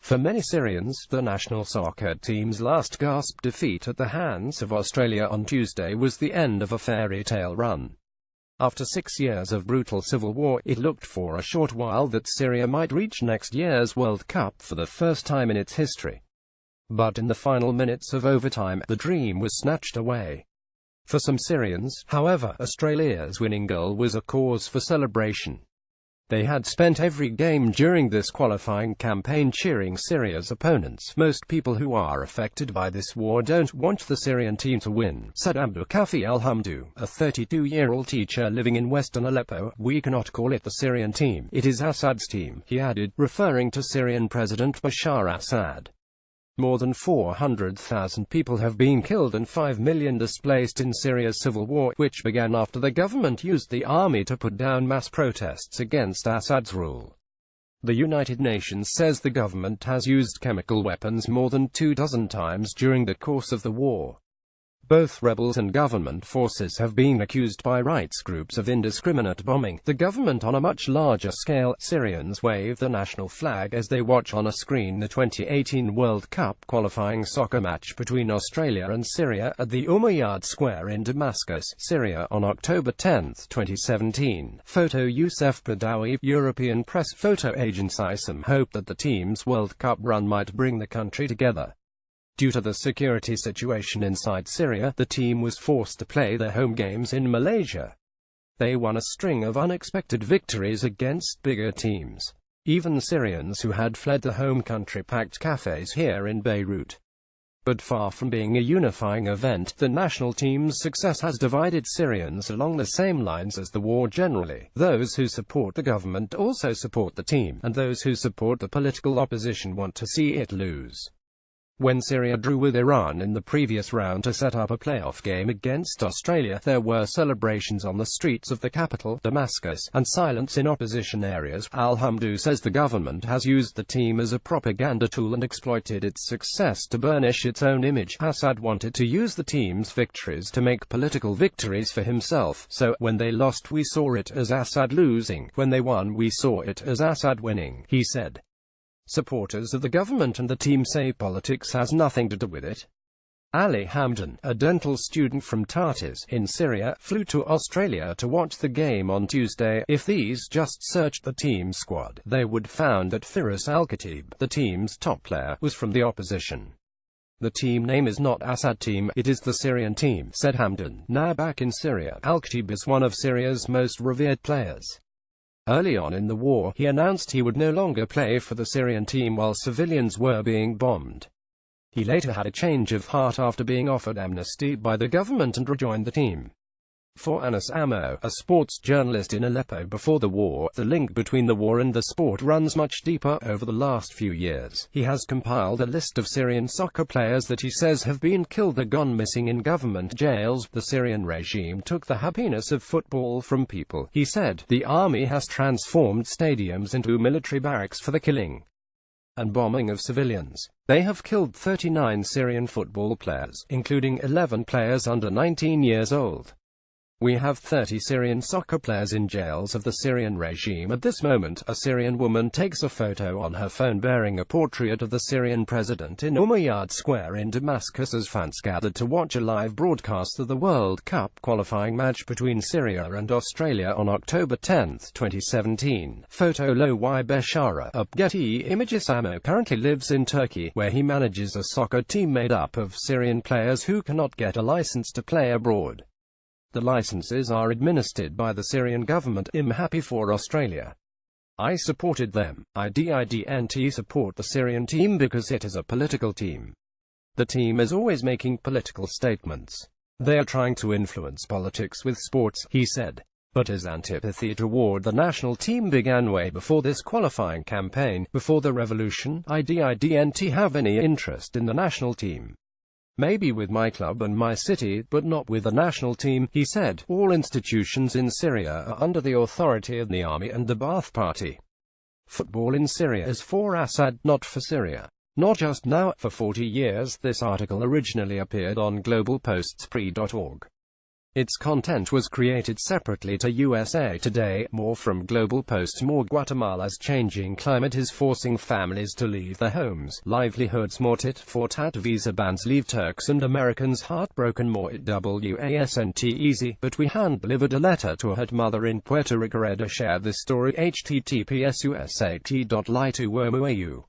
For many Syrians, the national soccer team's last gasp defeat at the hands of Australia on Tuesday was the end of a fairy tale run. After 6 years of brutal civil war, it looked for a short while that Syria might reach next year's World Cup for the first time in its history. But in the final minutes of overtime, the dream was snatched away. For some Syrians, however, Australia's winning goal was a cause for celebration. They had spent every game during this qualifying campaign cheering Syria's opponents. Most people who are affected by this war don't want the Syrian team to win, said Abdulkafi Alhamdu, a 32-year-old teacher living in western Aleppo. We cannot call it the Syrian team, it is Assad's team, he added, referring to Syrian President Bashar Assad. More than 400,000 people have been killed and 5 million displaced in Syria's civil war, which began after the government used the army to put down mass protests against Assad's rule. The United Nations says the government has used chemical weapons more than 24 times during the course of the war. Both rebels and government forces have been accused by rights groups of indiscriminate bombing the government on a much larger scale. Syrians wave the national flag as they watch on a screen the 2018 World Cup qualifying soccer match between Australia and Syria at the Umayyad Square in Damascus, Syria on October 10, 2017. Photo Youssef Badawi, European press photo agency ISM hoped that the team's World Cup run might bring the country together. Due to the security situation inside Syria, the team was forced to play their home games in Malaysia. They won a string of unexpected victories against bigger teams. Even Syrians who had fled the home country packed cafes here in Beirut. But far from being a unifying event, the national team's success has divided Syrians along the same lines as the war generally. Those who support the government also support the team, and those who support the political opposition want to see it lose. When Syria drew with Iran in the previous round to set up a playoff game against Australia, there were celebrations on the streets of the capital, Damascus, and silence in opposition areas. Alhamdu says the government has used the team as a propaganda tool and exploited its success to burnish its own image. Assad wanted to use the team's victories to make political victories for himself, so, when they lost we saw it as Assad losing, when they won we saw it as Assad winning, he said. Supporters of the government and the team say politics has nothing to do with it. Ali Hamdan, a dental student from Tartus, in Syria, flew to Australia to watch the game on Tuesday. If these just searched the team squad, they would found that Firas Al-Khatib, the team's top player, was from the opposition. The team name is not Assad team, it is the Syrian team, said Hamdan. Now back in Syria, Al-Khatib is one of Syria's most revered players. Early on in the war, he announced he would no longer play for the Syrian team while civilians were being bombed. He later had a change of heart after being offered amnesty by the government and rejoined the team. For Anas Amo, a sports journalist in Aleppo before the war, the link between the war and the sport runs much deeper. Over the last few years, he has compiled a list of Syrian soccer players that he says have been killed or gone missing in government jails. The Syrian regime took the happiness of football from people, he said. The army has transformed stadiums into military barracks for the killing and bombing of civilians. They have killed 39 Syrian football players, including 11 players under 19 years old. We have 30 Syrian soccer players in jails of the Syrian regime at this moment. A Syrian woman takes a photo on her phone bearing a portrait of the Syrian president in Umayyad Square in Damascus as fans gathered to watch a live broadcast of the World Cup qualifying match between Syria and Australia on October 10, 2017. Photo Lo Y Beshara, up Getty Images. Amo currently lives in Turkey, where he manages a soccer team made up of Syrian players who cannot get a license to play abroad. The licenses are administered by the Syrian government. I'm happy for Australia. I supported them. I didn't support the Syrian team because it is a political team. The team is always making political statements. They are trying to influence politics with sports, he said. But his antipathy toward the national team began way before this qualifying campaign. Before the revolution, I didn't have any interest in the national team. Maybe with my club and my city, but not with the national team, he said. All institutions in Syria are under the authority of the army and the Ba'ath Party. Football in Syria is for Assad, not for Syria. Not just now, for 40 years. This article originally appeared on globalpostspre.org. Its content was created separately to USA Today. More from Global Post. More Guatemala's changing climate is forcing families to leave their homes, livelihoods. More tit for tat. Visa bans leave Turks and Americans heartbroken. More it wasn't easy, but we hand-delivered a letter to her mother in Puerto Rico. Share this story. https://usat.ly2womu.au